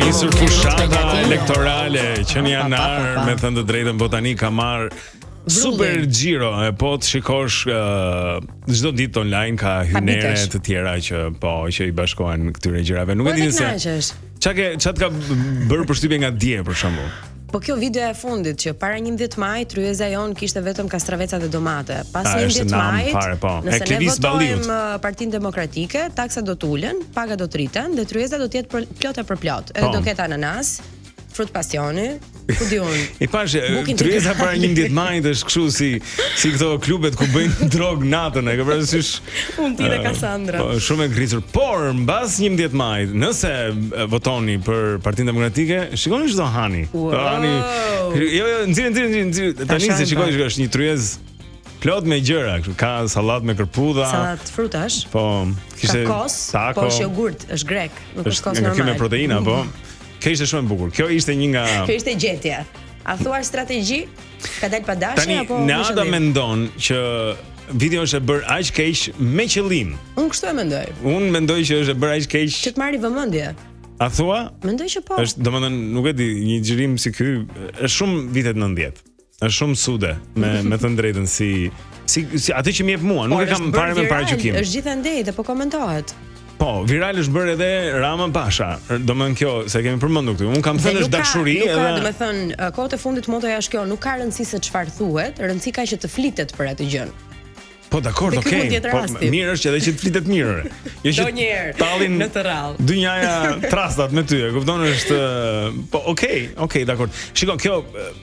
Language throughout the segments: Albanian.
nisur fushata elektorale që në janar, me thënë të drejtën, Botanik ka marrë super xhiro, po të shikosh çdo ditë online ka hynere të tjera që që i bashkohen këtyre gjërave. Nuk e di se çfarë ka bërë përshtypje nga dje për shembull. Po kjo video e fundit që para 11 majit tryeza jon kishte vetëm kastraveca dhe domate. Pas 11 majit, nëse ne votojmë Partinë Demokratike, taksat do të ulen, paga do të rriten dhe tryeza do të jetë plot e përplot. Edhe do ketë ananas, frut pasioni, ku di unë. I pash tryeza para 11 majit është kështu si këto klubet ku bëjnë drog natën, e ke parasysh? Unë ti dhe Kassandra. Shumë e ngritur. Por mbas 11 majit, nëse votoni për Partinë Demokratike, shikoni çdo hani. Hani. Jo, nxirr. Tani se shikoj është një tryezë plot me gjëra, ka sallat me kërpudha, sallat frutash. Po, kishte taco, po jogurt, është grek, nuk është kos normal. Është me proteina, po. Kjo ishte shumë e bukur. Kjo ishte një nga Kjo ishte gjetje. A thuar strategji? Ka dalë pa dashje apo me shëllim? Tani mendon që video është e bërë aq keq me qëllim. Unë kështu e mendoj. Unë mendoj që është e bërë aq keq që të marrë vëmendje. A thua? Mendoj që po. Është, domethënë, nuk e di, një xhirim si ky është shumë vitet 90. Është shumë sude me të drejtën si atë që më jep mua, nuk e kam parë me paraqykim. Është gjithandej dhe po komentohet. Po, viral është bërë edhe Rama Pasha. Domethënë kjo, se kemi përmendur këtu. Un kam thënë është dashuri edhe. Domethënë, kohët e fundit motoja është kjo, nuk ka rëndësi se çfarë thuhet, rëndësi ka që të flitet për atë gjë. Po dakor, okay. Po mirë është edhe që të flitet mirë. Jo që tallin në të rrallë. Dynjaja trastat me ty, e kupton, është po okay, dakor. Shikoj, kjo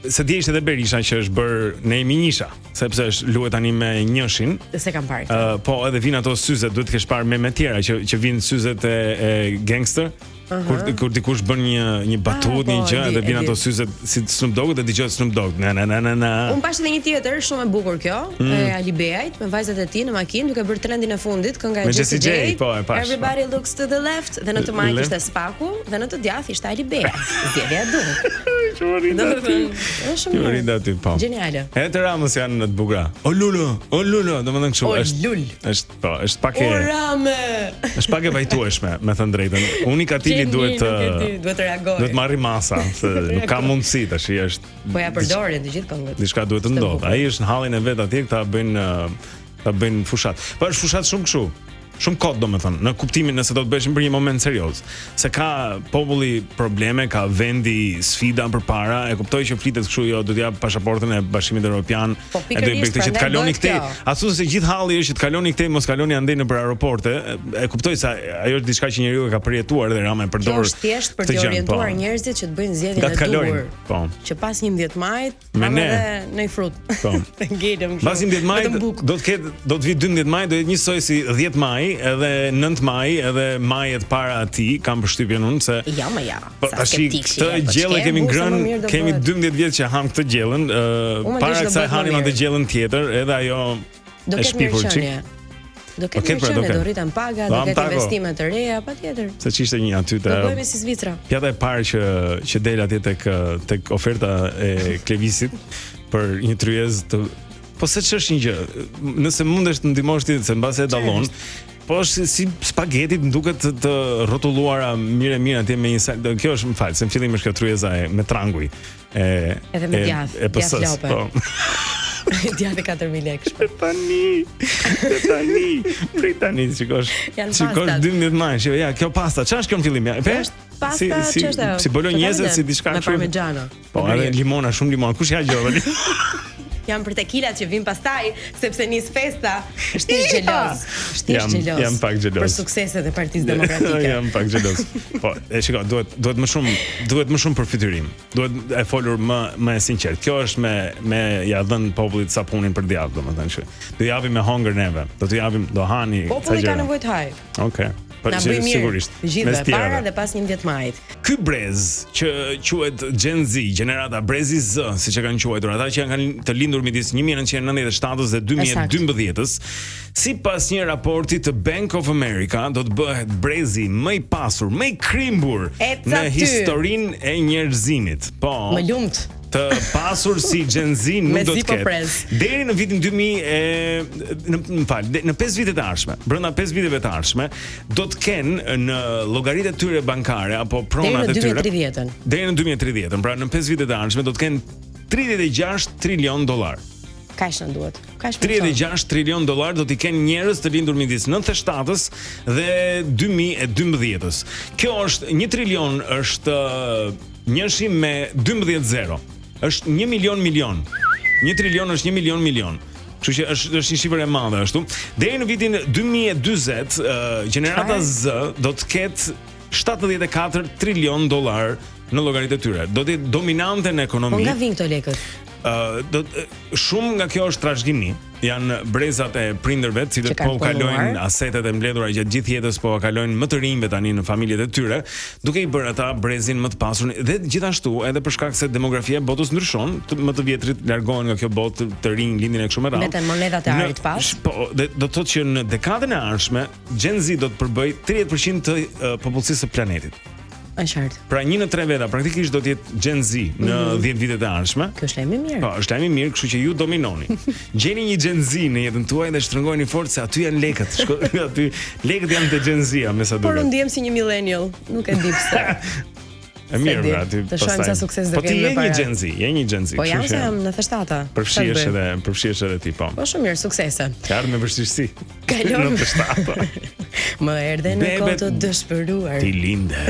se di ishte edhe Berisha që është bër në Eminjisha, sepse është luhet tani me njëshin. Se kam parë. Po edhe vin ato syzet, duhet të kesh parë me tjera që vinë syzet e gangster. Kur dikush bën një batut, një gjë, dhe vin ato syzet si Snoop Dogg dhe dëgjohet Snoop Dogg. Na. Unë pash edhe një tjetër shumë e bukur kjo, e Ali Beajt me vajzat e tij në makinë duke bërë trendin e fundit, kënga e Jessie J. Po, e pash. Everybody looks to the left, dhe në të majt ishte Spaku, dhe në të djathtë ishte Ali Beajt. Zgjedhja e dur. Është shumë aty, po. Geniale. Edhe Ramës janë në të bukura. O lulo, domethënë kështu është po, është pak e Rame. Është pak e vajtueshme, me thënë drejtën. Unikatili duhet të reagojë. Duhet marrë masa, se nuk ka mundësi tash, është. Po ja përdorin të gjithë këngët. Diçka duhet të ndodhë. Ai është në hallin e vet atje, ta bëjnë fushat. Po është fushat shumë kështu. Shumë kod domethënë, në kuptimin nëse do të bëheshin për një moment serioz, se ka populli probleme, ka vendi sfida përpara, e kuptoj që flitet kështu, jo do të jap pasaportën e Bashkimit Evropian, edhe bëj që të kaloni këtej. A thua se gjithë halli është që të kaloni këtej, mos kaloni andej nëpër aeroporte, e kuptoj se ajo është diçka që njeriu e ka përjetuar dhe Rama e përdor. Është thjesht për të orientuar njerëzit që të bëjnë zgjedhjen e duhur. Po. Që pas 11 majit, edhe në frut. Po. Ngelëm kështu. Pas 11 majit do të vi 12 maj, do të jetë njësoj si 10 maj. Edhe 9 maj, edhe majet para atij, kam përshtypjen unë se ja. Tash këtë gjellë kemi ngrënë, kemi 12 vjet që ham këtë gjellën, para kësaj hanim atë gjellën tjetër, edhe ajo e shpifur çik. Do ketë mirëqenie, do rriten paga, do ketë investime të reja, patjetër. Se ç'ishte një aty te. Do bëhemi si Zvicra. Pjata e parë që del atje tek oferta e Klevisit për një tryezë të. Po se ç'është një gjë, nëse mundesh të ndihmosh ti se mbase e dallon. Po është si spagetit, më duket të rrotulluara mirë atje me një sal. Kjo është, më fal, se në fillim është kjo tryeza me tranguj. Edhe me djathtë, djathtë lope. Po. Djathtë 4000 lekë. Tani, shikosh. 12 maj, ja, kjo pasta, ç'është kjo në fillim? Është pasta ç'është? Si bolonjeze, si diçka kështu. Me parmigiano. Po, edhe limona, shumë limon. Kush ja gjove? Jam për tekilat që vin pastaj, sepse nis festa. Është xheloz. Jam pak xheloz. Për sukseset e Partisë Demokratike. Jam pak xheloz. Po, shikoj, duhet më shumë për fytyrim. Duhet e folur më e sinqert. Kjo është me ja dhën popullit sapunin për djathtë, domethënë që do japim me hongër neve. Do t'u japim, do hani. Populli ka nevojë të haj. Okej. Na bëj mirë, gjithë para dhe pas 11 majit. Ky brez që quhet Gen Z, gjenerata Brezi Z, siç e kanë quajtur ata që kanë të lindur midis 1997 dhe 2012-s, sipas një raporti të Bank of America, do të bëhet brezi më i pasur, më i krimbur në historinë e njerëzimit. Po. Më lumt. të pasur si Gen Z nuk do të ketë. Deri në vitin 2000 në 5 vitet e ardhshme, brenda 5 viteve të ardhshme, do të kenë në llogaritë e tyre bankare apo pronat e tyre deri në 2030, pra në 5 vitet e ardhshme do të kenë 36 trilion dollar. Kaq na duhet. 36 trilion dollar do t'i kenë njerëz të lindur midis 97-s dhe 2012-s. Kjo është 1 trilion është njëshim me 12 zero. Është 1 milion. 1 trilion është 1 milion. Kështu që është një shifër e madhe ashtu. Deri në vitin 2040, gjenerata Z do të ketë 74 trilion dollar në llogaritë e tyre. Do të jetë dominante në ekonomi. Po nga vijnë këto lekët? Shumë nga kjo është trashëgimi. Janë brezat e prindërve, të cilët po kalojnë asetet e mbledhura gjatë gjithë jetës, po kalojnë më të rinjve tani në familjet e tyre, duke i bërë ata brezin më të pasur dhe gjithashtu edhe për shkak se demografia e botës ndryshon, më të vjetrit largohen nga kjo botë, të rinj lindin e kështu me radhë. Vetëm monedat e arit pas. Po, do të thotë që në dekadën e ardhshme, Gen Z do të përbëj 30% të popullsisë së planetit. Është qartë. Pra 1 në 3 veta praktikisht do të jetë Gen Z në 10 vitet e ardhshme. Kjo është lajm i mirë. Po, është lajm i mirë, kështu që ju dominoni. Gjeni një Gen Z në jetën tuaj dhe shtrëngojeni fort se aty janë lekët. Aty lekët janë te Gen Z-a, me sa duket. Por unë ndiem si një millennial, nuk e di pse. E mirë, aty pastaj. Të shohim sa sukses do kemi. Po ti je një Gen Z, je një Gen Z. Po jam se jam në 97-ta. Përfshihesh edhe ti, po. Po shumë mirë, suksese. Ka ardhur me vështirësi. Kalon në 97-ta. Më erdhe në kohë të dëshpëruar. Ti linde.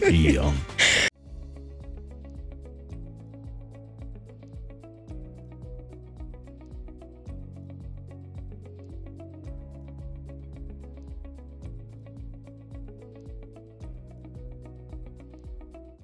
Jo.